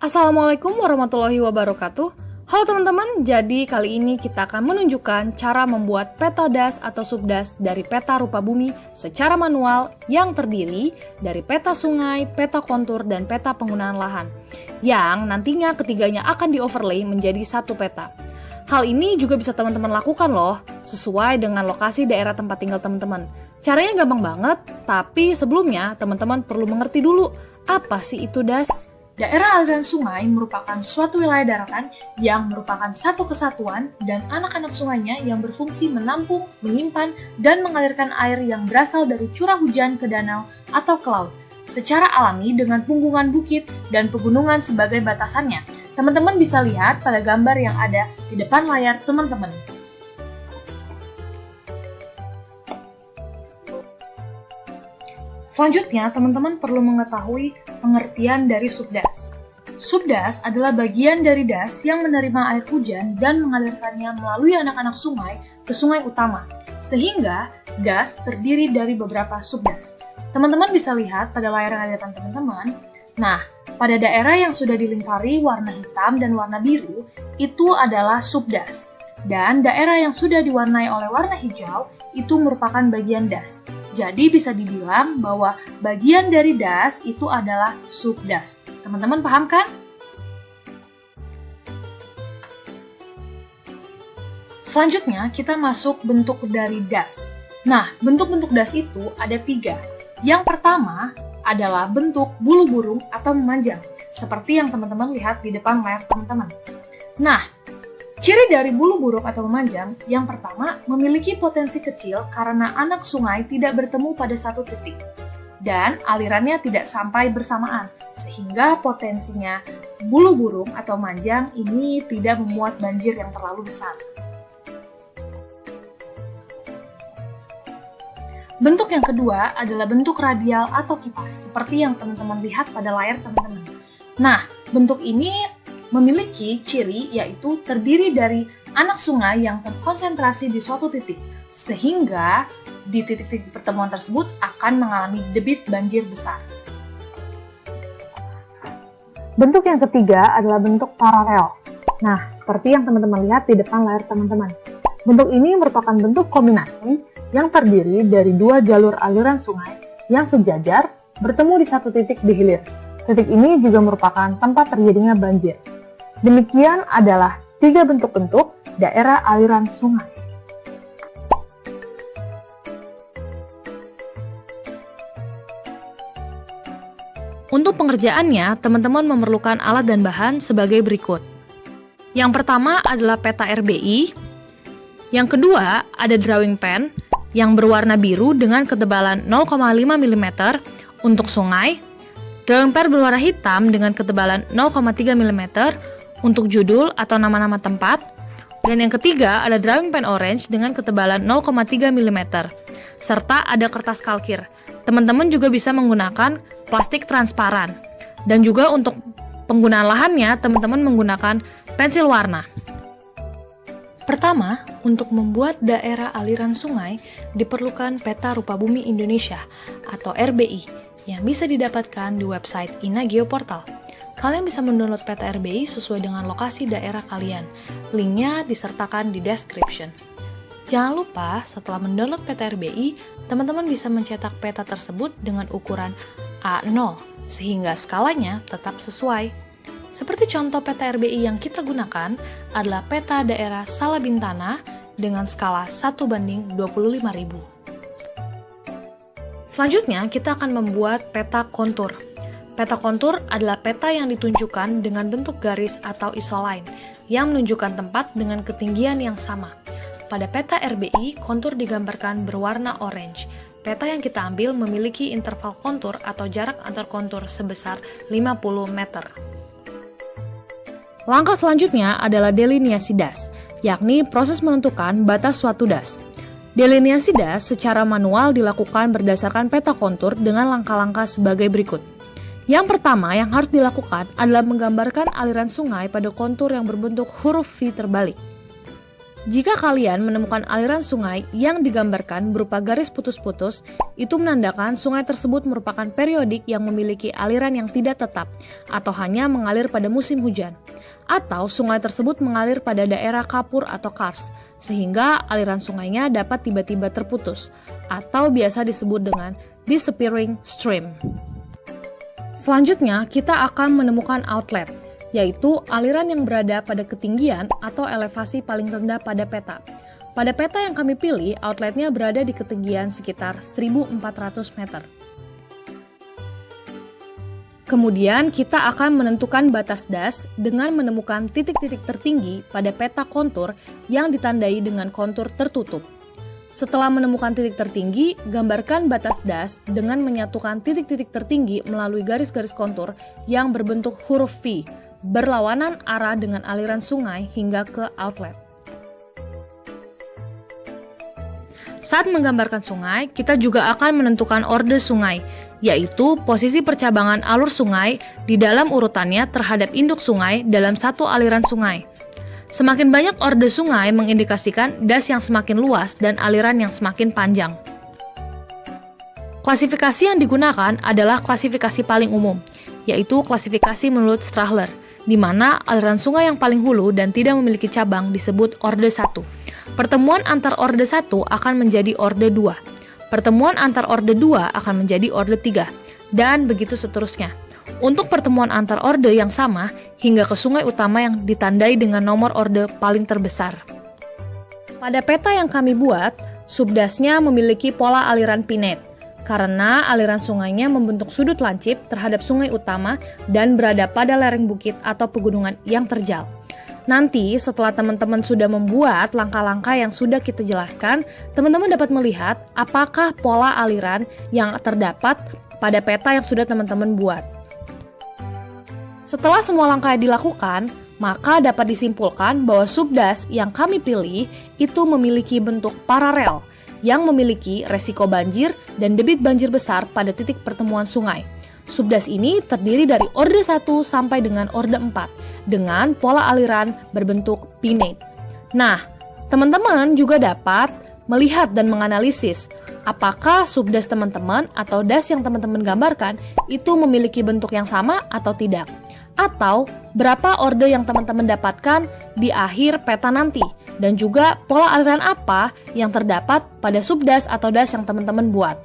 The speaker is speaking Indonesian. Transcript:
Assalamualaikum warahmatullahi wabarakatuh. Halo teman-teman, jadi kali ini kita akan menunjukkan cara membuat peta das atau subdas dari peta rupa bumi secara manual yang terdiri dari peta sungai, peta kontur, dan peta penggunaan lahan, yang nantinya ketiganya akan di-overlay menjadi satu peta. Hal ini juga bisa teman-teman lakukan loh, sesuai dengan lokasi daerah tempat tinggal teman-teman. Caranya gampang banget, tapi sebelumnya teman-teman perlu mengerti dulu, apa sih itu das? Daerah aliran sungai merupakan suatu wilayah daratan yang merupakan satu kesatuan dan anak-anak sungainya yang berfungsi menampung, menyimpan, dan mengalirkan air yang berasal dari curah hujan ke danau atau ke laut secara alami dengan punggungan bukit dan pegunungan sebagai batasannya. Teman-teman bisa lihat pada gambar yang ada di depan layar teman-teman. Selanjutnya, teman-teman perlu mengetahui pengertian dari subdas. Subdas adalah bagian dari das yang menerima air hujan dan mengalirkannya melalui anak-anak sungai ke sungai utama, sehingga das terdiri dari beberapa subdas. Teman-teman bisa lihat pada layar yang ada di depan teman-teman. Nah, pada daerah yang sudah dilingkari warna hitam dan warna biru, itu adalah subdas. Dan daerah yang sudah diwarnai oleh warna hijau, itu merupakan bagian das. Jadi bisa dibilang bahwa bagian dari das itu adalah subdas. Teman-teman paham kan? Selanjutnya kita masuk bentuk dari das. Nah, bentuk-bentuk das itu ada 3. Yang pertama adalah bentuk bulu burung atau memanjang, seperti yang teman-teman lihat di depan layar teman-teman. Nah, ciri dari bulu burung atau memanjang, yang pertama memiliki potensi kecil karena anak sungai tidak bertemu pada satu titik dan alirannya tidak sampai bersamaan, sehingga potensinya bulu burung atau manjang ini tidak memuat banjir yang terlalu besar. Bentuk yang kedua adalah bentuk radial atau kipas, seperti yang teman-teman lihat pada layar teman-teman. Nah, bentuk ini memiliki ciri yaitu terdiri dari anak sungai yang terkonsentrasi di suatu titik, sehingga di titik-titik pertemuan tersebut akan mengalami debit banjir besar. Bentuk yang ketiga adalah bentuk paralel. Nah, seperti yang teman-teman lihat di depan layar teman-teman. Bentuk ini merupakan bentuk kombinasi yang terdiri dari 2 jalur aliran sungai yang sejajar bertemu di satu titik di hilir. Titik ini juga merupakan tempat terjadinya banjir. Demikian adalah 3 bentuk-bentuk daerah aliran sungai. Untuk pengerjaannya, teman-teman memerlukan alat dan bahan sebagai berikut. Yang pertama adalah peta RBI. Yang kedua ada drawing pen yang berwarna biru dengan ketebalan 0,5 mm untuk sungai. Drawing pen berwarna hitam dengan ketebalan 0,3 mm untuk judul atau nama-nama tempat. Dan yang ketiga ada drawing pen orange dengan ketebalan 0,3 mm. Serta ada kertas kalkir. Teman-teman juga bisa menggunakan plastik transparan. Dan juga untuk penggunaan lahannya, teman-teman menggunakan pensil warna. Pertama, untuk membuat daerah aliran sungai diperlukan peta rupa bumi Indonesia atau RBI yang bisa didapatkan di website INA Geoportal. Kalian bisa mendownload peta RBI sesuai dengan lokasi daerah kalian. Linknya disertakan di description. Jangan lupa, setelah mendownload peta RBI, teman-teman bisa mencetak peta tersebut dengan ukuran A0, sehingga skalanya tetap sesuai. Seperti contoh peta RBI yang kita gunakan adalah peta daerah Salabintana dengan skala 1:25.000. Selanjutnya, kita akan membuat peta kontur. Peta kontur adalah peta yang ditunjukkan dengan bentuk garis atau isoline yang menunjukkan tempat dengan ketinggian yang sama. Pada peta RBI, kontur digambarkan berwarna orange. Peta yang kita ambil memiliki interval kontur atau jarak antar kontur sebesar 50 meter. Langkah selanjutnya adalah delineasi das, yakni proses menentukan batas suatu das. Delineasi das secara manual dilakukan berdasarkan peta kontur dengan langkah-langkah sebagai berikut. Yang pertama yang harus dilakukan adalah menggambarkan aliran sungai pada kontur yang berbentuk huruf V terbalik. Jika kalian menemukan aliran sungai yang digambarkan berupa garis putus-putus, itu menandakan sungai tersebut merupakan periodik yang memiliki aliran yang tidak tetap atau hanya mengalir pada musim hujan. Atau sungai tersebut mengalir pada daerah kapur atau kars, sehingga aliran sungainya dapat tiba-tiba terputus, atau biasa disebut dengan disappearing stream. Selanjutnya, kita akan menemukan outlet, yaitu aliran yang berada pada ketinggian atau elevasi paling rendah pada peta. Pada peta yang kami pilih, outletnya berada di ketinggian sekitar 1.400 meter. Kemudian kita akan menentukan batas das dengan menemukan titik-titik tertinggi pada peta kontur yang ditandai dengan kontur tertutup. Setelah menemukan titik tertinggi, gambarkan batas das dengan menyatukan titik-titik tertinggi melalui garis-garis kontur yang berbentuk huruf V, berlawanan arah dengan aliran sungai hingga ke outlet. Saat menggambarkan sungai, kita juga akan menentukan orde sungai, yaitu posisi percabangan alur sungai di dalam urutannya terhadap induk sungai dalam satu aliran sungai. Semakin banyak orde sungai mengindikasikan das yang semakin luas dan aliran yang semakin panjang. Klasifikasi yang digunakan adalah klasifikasi paling umum, yaitu klasifikasi menurut Strahler, di mana aliran sungai yang paling hulu dan tidak memiliki cabang disebut orde 1. Pertemuan antar orde 1 akan menjadi orde 2. Pertemuan antar orde 2 akan menjadi orde 3, dan begitu seterusnya. Untuk pertemuan antar orde yang sama, hingga ke sungai utama yang ditandai dengan nomor orde paling terbesar. Pada peta yang kami buat, subdasnya memiliki pola aliran pinnate, karena aliran sungainya membentuk sudut lancip terhadap sungai utama dan berada pada lereng bukit atau pegunungan yang terjal. Nanti setelah teman-teman sudah membuat langkah-langkah yang sudah kita jelaskan, teman-teman dapat melihat apakah pola aliran yang terdapat pada peta yang sudah teman-teman buat. Setelah semua langkah dilakukan, maka dapat disimpulkan bahwa subdas yang kami pilih itu memiliki bentuk paralel yang memiliki resiko banjir dan debit banjir besar pada titik pertemuan sungai. Subdas ini terdiri dari orde 1 sampai dengan orde 4 dengan pola aliran berbentuk pinnate. Nah, teman-teman juga dapat melihat dan menganalisis apakah subdas teman-teman atau das yang teman-teman gambarkan itu memiliki bentuk yang sama atau tidak. Atau berapa orde yang teman-teman dapatkan di akhir peta nanti, dan juga pola aliran apa yang terdapat pada subdas atau das yang teman-teman buat.